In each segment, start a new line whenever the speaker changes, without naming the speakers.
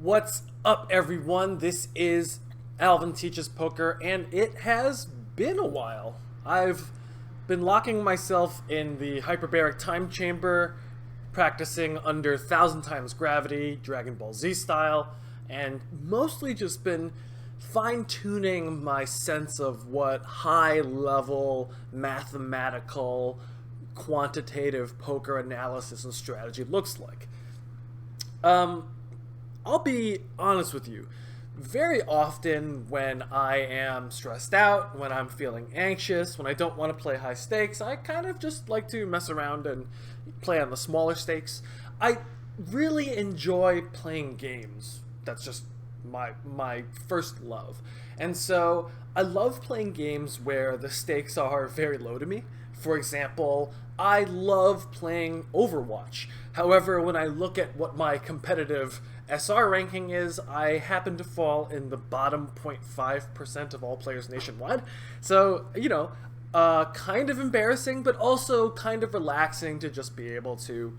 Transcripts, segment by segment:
What's up, everyone? This is Alvin Teaches Poker, and it has been a while. I've been locking myself in the hyperbaric time chamber, practicing under 1,000 times gravity, Dragon Ball Z style, and mostly just been fine-tuning my sense of what high-level mathematical quantitative poker analysis and strategy looks like. I'll be honest with you. Very often when I am stressed out, when I'm feeling anxious, when I don't want to play high stakes, I kind of just like to mess around and play on the smaller stakes. I really enjoy playing games. That's just my first love. And so I love playing games where the stakes are very low to me. For example, I love playing Overwatch. However, when I look at what my competitive SR ranking is, I happen to fall in the bottom 0.5% of all players nationwide. So, kind of embarrassing, but also kind of relaxing to just be able to,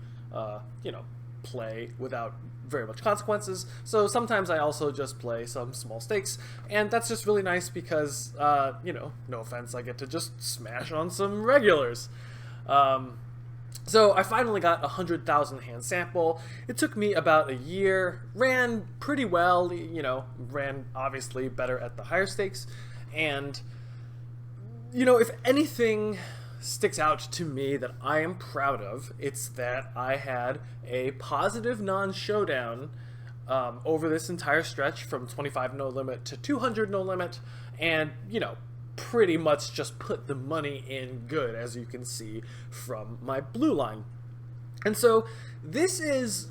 play without very much consequences. So sometimes I also just play some small stakes, and that's just really nice because, no offense, I get to just smash on some regulars. So I finally got a 100,000 hand sample. It took me about a year, ran pretty well, ran obviously better at the higher stakes. And, if anything sticks out to me that I am proud of, it's that I had a positive non-showdown over this entire stretch from 25 no limit to 200 no limit, and, pretty much just put the money in good, as you can see from my blue line. And so this is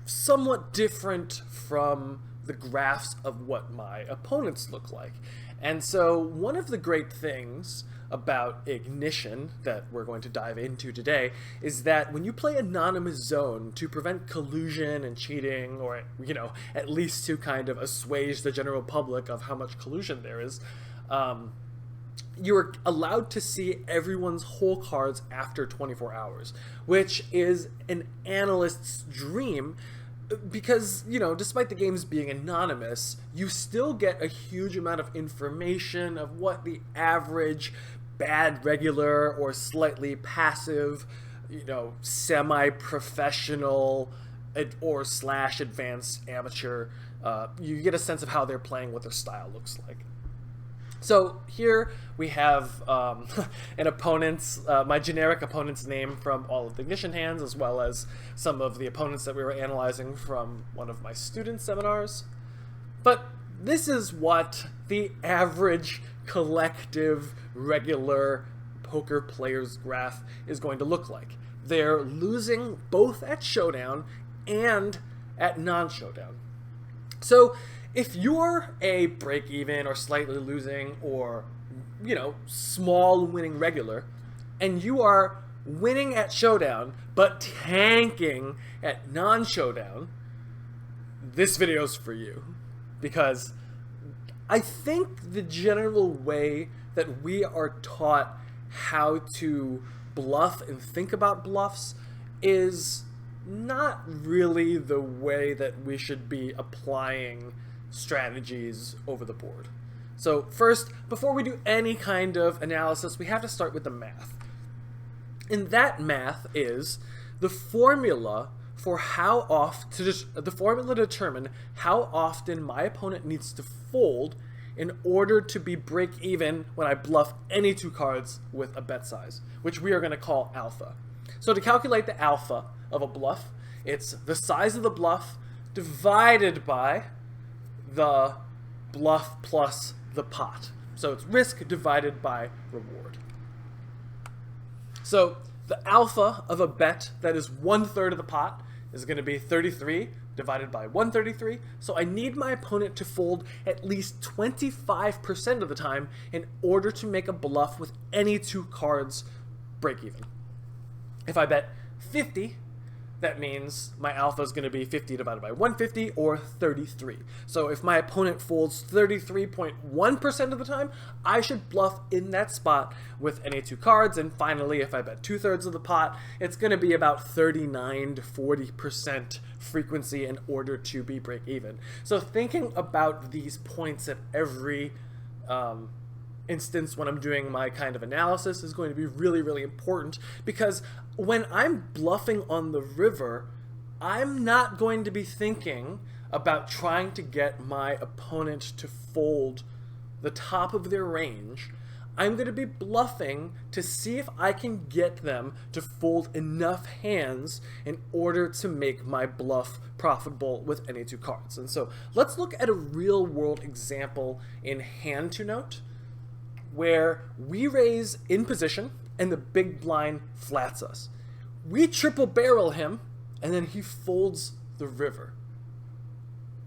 somewhat different from the graphs of what my opponents look like. And so one of the great things about Ignition that we're going to dive into today is that when you play anonymous zone to prevent collusion and cheating, or at least to kind of assuage the general public of how much collusion there is, you're allowed to see everyone's whole cards after 24 hours, which is an analyst's dream because, despite the games being anonymous, you still get a huge amount of information of what the average bad regular or slightly passive, semi-professional or / advanced amateur, you get a sense of how they're playing, what their style looks like. So here we have an opponent's, my generic opponent's name from all of the Ignition hands, as well as some of the opponents that we were analyzing from one of my student seminars. But this is what the average collective regular poker player's graph is going to look like. They're losing both at showdown and at non-showdown. So if you're a break-even or slightly losing or, small winning regular, and you are winning at showdown but tanking at non-showdown, this video's for you. Because I think the general way that we are taught how to bluff and think about bluffs is not really the way that we should be applying strategies over the board. So first, before we do any kind of analysis, we have to start with the math. And that math is the formula for the formula to determine how often my opponent needs to fold in order to be break even when I bluff any two cards with a bet size, which we are going to call alpha. So to calculate the alpha of a bluff, it's the size of the bluff divided by the bluff plus the pot. So it's risk divided by reward. So the alpha of a bet that is 1/3 of the pot is going to be 33 divided by 133. So I need my opponent to fold at least 25% of the time in order to make a bluff with any two cards break even. If I bet 50, that means my alpha is going to be 50 divided by 150, or 33. So if my opponent folds 33.1% of the time, I should bluff in that spot with any two cards. And finally, if I bet 2/3 of the pot, it's going to be about 39 to 40% frequency in order to be break even. So thinking about these points at every instance when I'm doing my kind of analysis is going to be really, really important, because when I'm bluffing on the river, I'm not going to be thinking about trying to get my opponent to fold the top of their range. I'm going to be bluffing to see if I can get them to fold enough hands in order to make my bluff profitable with any two cards. And so let's look at a real world example in hand to note, where we raise in position and the big blind flats us. We triple barrel him and then he folds the river.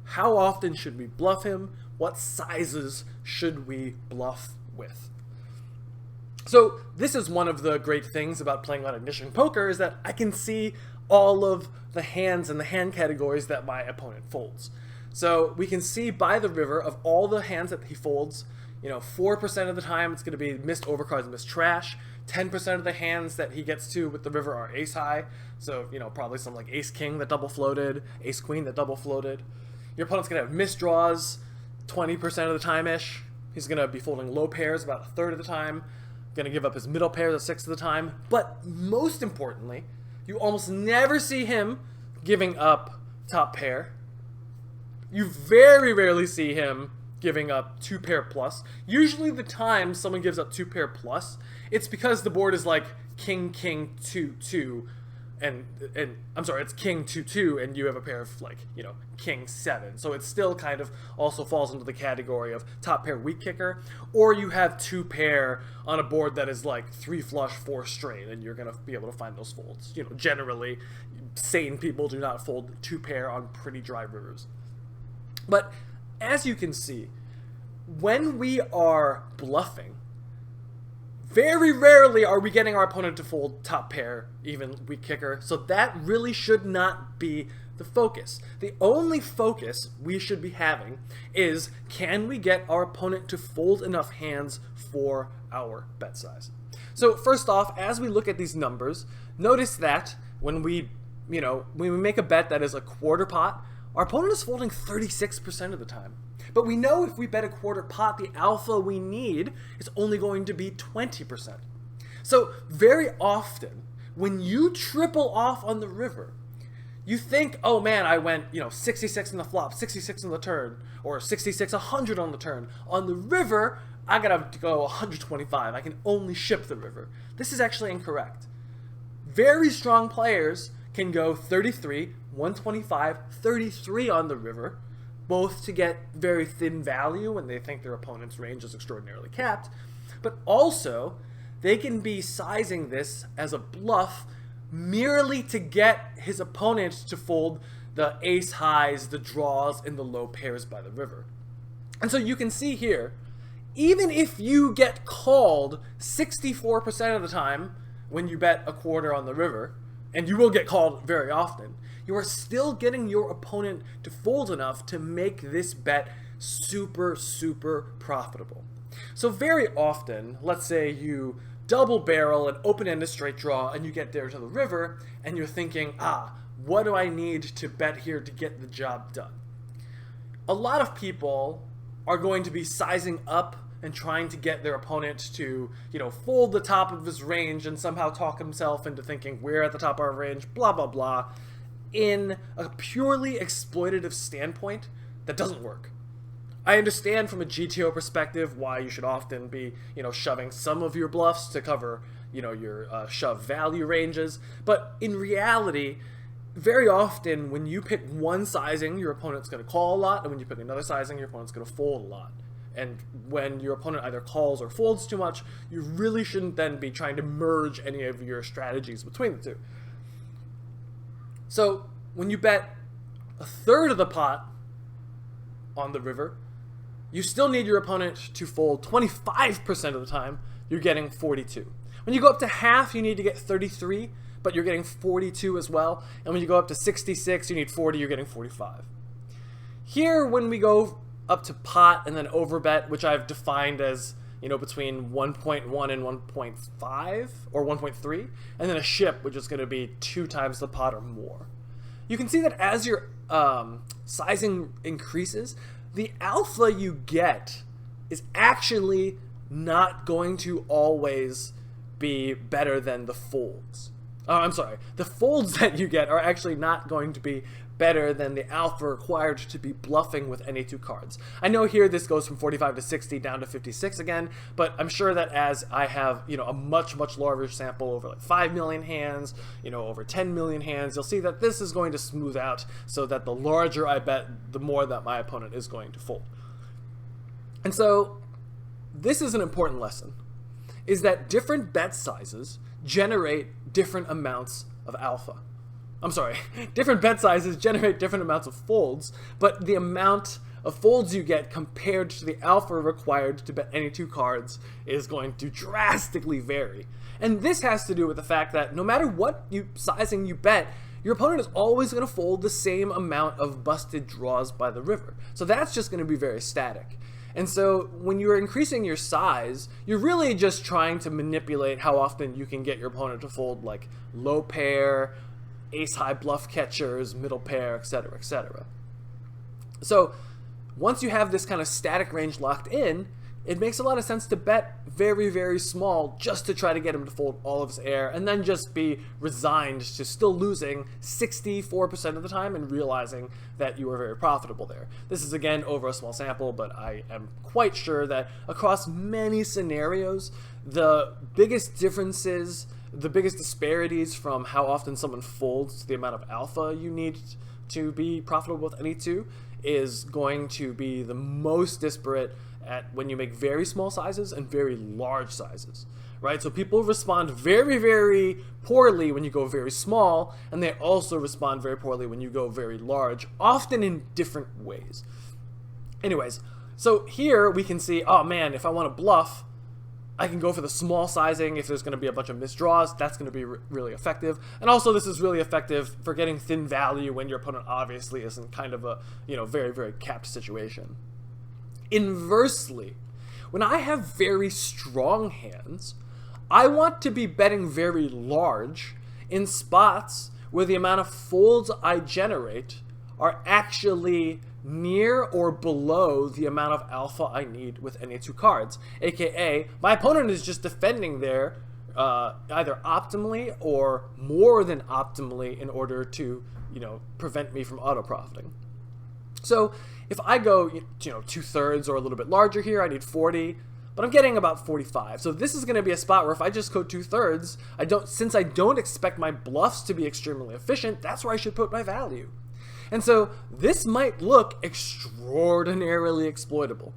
How often should we bluff him? What sizes should we bluff with? So this is one of the great things about playing on Ignition Poker, is that I can see all of the hands and the hand categories that my opponent folds. So we can see by the river of all the hands that he folds, 4% of the time it's going to be missed overcards and missed trash. 10% of the hands that he gets to with the river are ace high. So, probably some like ace king that double floated, ace queen that double floated. Your opponent's going to have missed draws 20% of the time-ish. He's going to be folding low pairs about 1/3 of the time. Going to give up his middle pairs 1/6 of the time. But most importantly, you almost never see him giving up top pair. You very rarely see him giving up 2-pair plus. Usually the time someone gives up 2-pair plus, it's because the board is like king, king, 2-2, and I'm sorry, it's king 2-2, and you have a pair of like, king 7. So it still kind of also falls into the category of top pair weak kicker, or you have 2-pair on a board that is like 3 flush, 4 straight, and you're gonna be able to find those folds. Generally, sane people do not fold 2-pair on pretty dry rivers. But as you can see, when we are bluffing, very rarely are we getting our opponent to fold top pair, even weak kicker, so that really should not be the focus. The only focus we should be having is, can we get our opponent to fold enough hands for our bet size? So first off, as we look at these numbers, notice that when we make a bet that is a quarter pot, our opponent is folding 36% of the time. But we know if we bet a quarter pot, the alpha we need is only going to be 20%. So very often, when you triple off on the river, you think, oh man, I went 66 on the flop, 66 on the turn, or 66, 100 on the turn. On the river, I gotta go 125. I can only ship the river. This is actually incorrect. Very strong players can go 33, 125, 33 on the river, both to get very thin value when they think their opponent's range is extraordinarily capped, but also they can be sizing this as a bluff merely to get his opponent to fold the ace highs, the draws, and the low pairs by the river. And so you can see here, even if you get called 64% of the time when you bet a quarter on the river, and you will get called very often, you are still getting your opponent to fold enough to make this bet super, super profitable. So very often, let's say you double barrel an open-ended straight draw and you get there to the river and you're thinking, what do I need to bet here to get the job done? A lot of people are going to be sizing up and trying to get their opponent to, fold the top of his range and somehow talk himself into thinking we're at the top of our range, blah, blah, blah, in a purely exploitative standpoint that doesn't work. I understand from a GTO perspective why you should often be, shoving some of your bluffs to cover, your shove value ranges, but in reality, very often when you pick one sizing, your opponent's going to call a lot, and when you pick another sizing, your opponent's going to fold a lot. And when your opponent either calls or folds too much, you really shouldn't then be trying to merge any of your strategies between the two. So when you bet 1/3 of the pot on the river, you still need your opponent to fold 25% of the time. You're getting 42. When you go up to half, you need to get 33, but you're getting 42 as well. And when you go up to 66, you need 40, you're getting 45. Here, when we go up to pot and then overbet, which I've defined as, between 1.1 and 1.5 or 1.3, and then a ship, which is going to be 2 times the pot or more. You can see that as your sizing increases, the alpha you get is actually not going to always be better than the folds. I'm sorry, the folds that you get are actually not going to be better than the alpha required to be bluffing with any 2 cards. I know here this goes from 45 to 60 down to 56 again, but I'm sure that as I have, a much larger sample over like 5 million hands, over 10 million hands, you'll see that this is going to smooth out so that the larger I bet, the more that my opponent is going to fold. And so this is an important lesson, is that different bet sizes generate different amounts of alpha. I'm sorry, different bet sizes generate different amounts of folds, but the amount of folds you get compared to the alpha required to bet any 2 cards is going to drastically vary. And this has to do with the fact that no matter what sizing you bet, your opponent is always going to fold the same amount of busted draws by the river. So that's just going to be very static. And so when you're increasing your size, you're really just trying to manipulate how often you can get your opponent to fold like low pair, ace-high bluff catchers, middle pair, etc., etc. So once you have this kind of static range locked in, it makes a lot of sense to bet very small just to try to get him to fold all of his air and then just be resigned to still losing 64% of the time and realizing that you were very profitable there. This is again over a small sample, but I am quite sure that across many scenarios, the biggest differences, the biggest disparities from how often someone folds to the amount of alpha you need to be profitable with any 2 is going to be the most disparate at when you make very small sizes and very large sizes, right? So people respond very poorly when you go very small, and they also respond very poorly when you go very large, often in different ways. Anyways, so here we can see, oh man, if I want to bluff, I can go for the small sizing. If there's going to be a bunch of misdraws, that's going to be really effective. And also this is really effective for getting thin value when your opponent obviously is in kind of a, very capped situation. Inversely, when I have very strong hands, I want to be betting very large in spots where the amount of folds I generate are actually near or below the amount of alpha I need with any 2 cards. AKA, my opponent is just defending there either optimally or more than optimally in order to, prevent me from auto-profiting. So if I go, 2/3 or a little bit larger here, I need 40, but I'm getting about 45. So this is going to be a spot where if I just go 2/3, since I don't expect my bluffs to be extremely efficient, that's where I should put my value. And so this might look extraordinarily exploitable.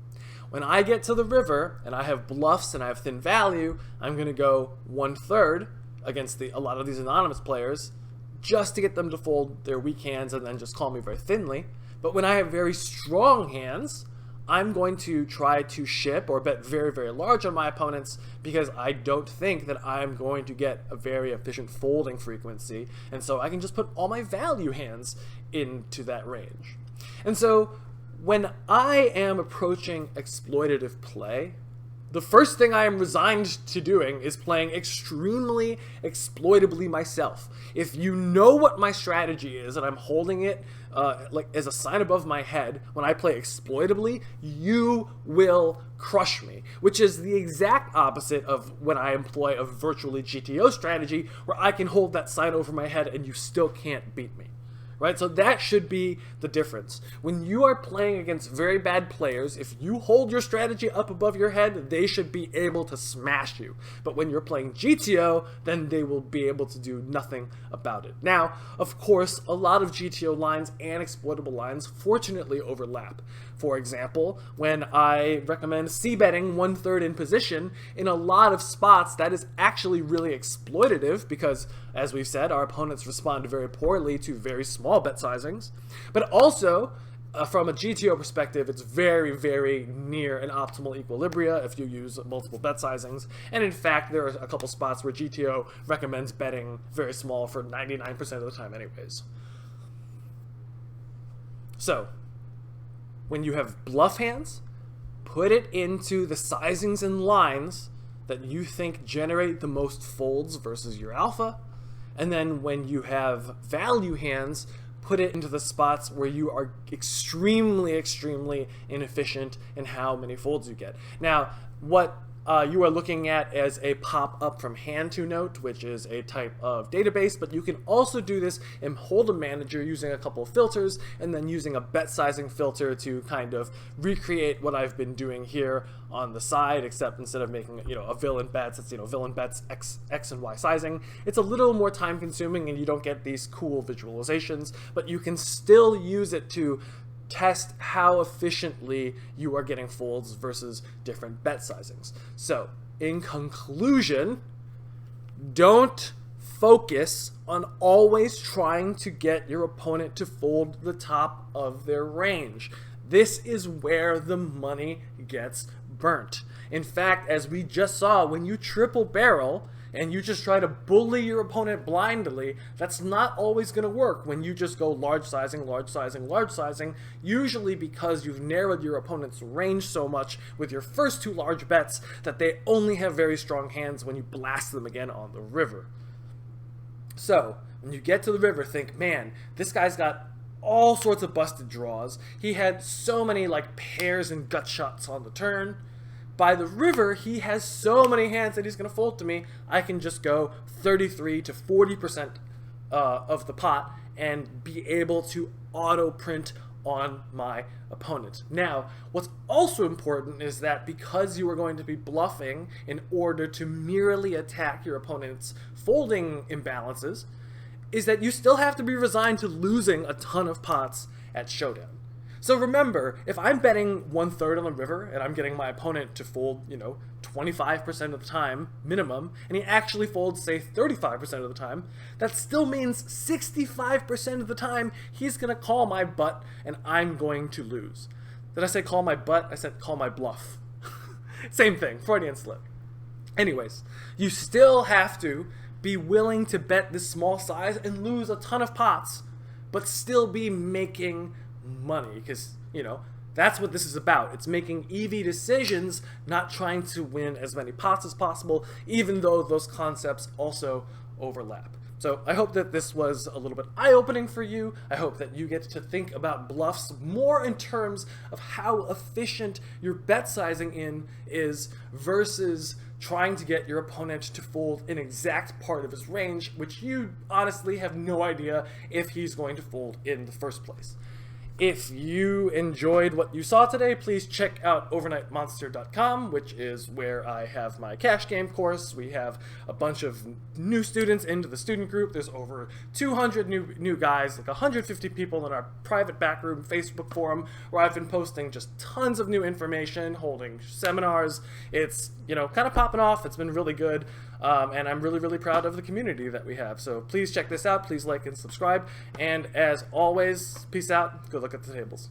When I get to the river and I have bluffs and I have thin value, I'm going to go 1/3 against a lot of these anonymous players just to get them to fold their weak hands and then just call me very thinly. But when I have very strong hands, I'm going to try to ship or bet very large on my opponents because I don't think that I'm going to get a very efficient folding frequency, and so I can just put all my value hands into that range. And so when I am approaching exploitative play, the first thing I am resigned to doing is playing extremely exploitably myself. If you know what my strategy is and I'm holding it like as a sign above my head, when I play exploitably, you will crush me, which is the exact opposite of when I employ a virtually GTO strategy where I can hold that sign over my head and you still can't beat me. Right? So that should be the difference. When you are playing against very bad players, if you hold your strategy up above your head, they should be able to smash you. But when you're playing GTO, then they will be able to do nothing about it. Now, of course, a lot of GTO lines and exploitable lines fortunately overlap. For example, when I recommend c-betting 1/3 in position, in a lot of spots that is actually really exploitative because, as we've said, our opponents respond very poorly to very small bet sizings. But also, from a GTO perspective, it's very, very near an optimal equilibria if you use multiple bet sizings. And in fact, there are a couple spots where GTO recommends betting very small for 99% of the time anyways. So, when you have bluff hands, put it into the sizings and lines that you think generate the most folds versus your alpha. And then when you have value hands, put it into the spots where you are extremely, extremely inefficient in how many folds you get. Now, what you are looking at as a pop-up from hand to note, which is a type of database, but you can also do this in Hold'em Manager using a couple of filters and then using a bet sizing filter to kind of recreate what I've been doing here on the side, except instead of making, a villain bets, it's, villain bets X and Y sizing. It's a little more time consuming and you don't get these cool visualizations, but you can still use it to test how efficiently you are getting folds versus different bet sizings. So, in conclusion, don't focus on always trying to get your opponent to fold the top of their range. This is where the money gets burnt. In fact, as we just saw, when you triple barrel and you just try to bully your opponent blindly, that's not always going to work when you just go large sizing, large sizing, large sizing, usually because you've narrowed your opponent's range so much with your first two large bets that they only have very strong hands when you blast them again on the river. So, when you get to the river, think, man, this guy's got all sorts of busted draws. He had so many pairs and gut shots on the turn. By the river, he has so many hands that he's going to fold to me, I can just go 33 to 40% of the pot and be able to auto-print on my opponent. Now, what's also important is that because you are going to be bluffing in order to merely attack your opponent's folding imbalances, is that you still have to be resigned to losing a ton of pots at showdown. So remember, if I'm betting 1/3 on the river and I'm getting my opponent to fold, 25% of the time minimum, and he actually folds, say, 35% of the time, that still means 65% of the time he's going to call my butt and I'm going to lose. Did I say call my butt? I said call my bluff. Same thing, Freudian slip. Anyways, you still have to be willing to bet this small size and lose a ton of pots, but still be making money, because that's what this is about. It's making EV decisions, not trying to win as many pots as possible, even though those concepts also overlap. So I hope that this was a little bit eye-opening for you. I hope that you get to think about bluffs more in terms of how efficient your bet sizing is versus trying to get your opponent to fold an exact part of his range, which you honestly have no idea if he's going to fold in the first place. If you enjoyed what you saw today, please check out overnightmonster.com, which is where I have my cash game course. We have a bunch of new students into the student group. There's over 200 new guys, 150 people in our private backroom Facebook forum, where I've been posting just tons of new information, holding seminars. It's, kind of popping off. It's been really good. And I'm really, really proud of the community that we have. So please check this out. Please like and subscribe. And as always, peace out. Good luck at the tables.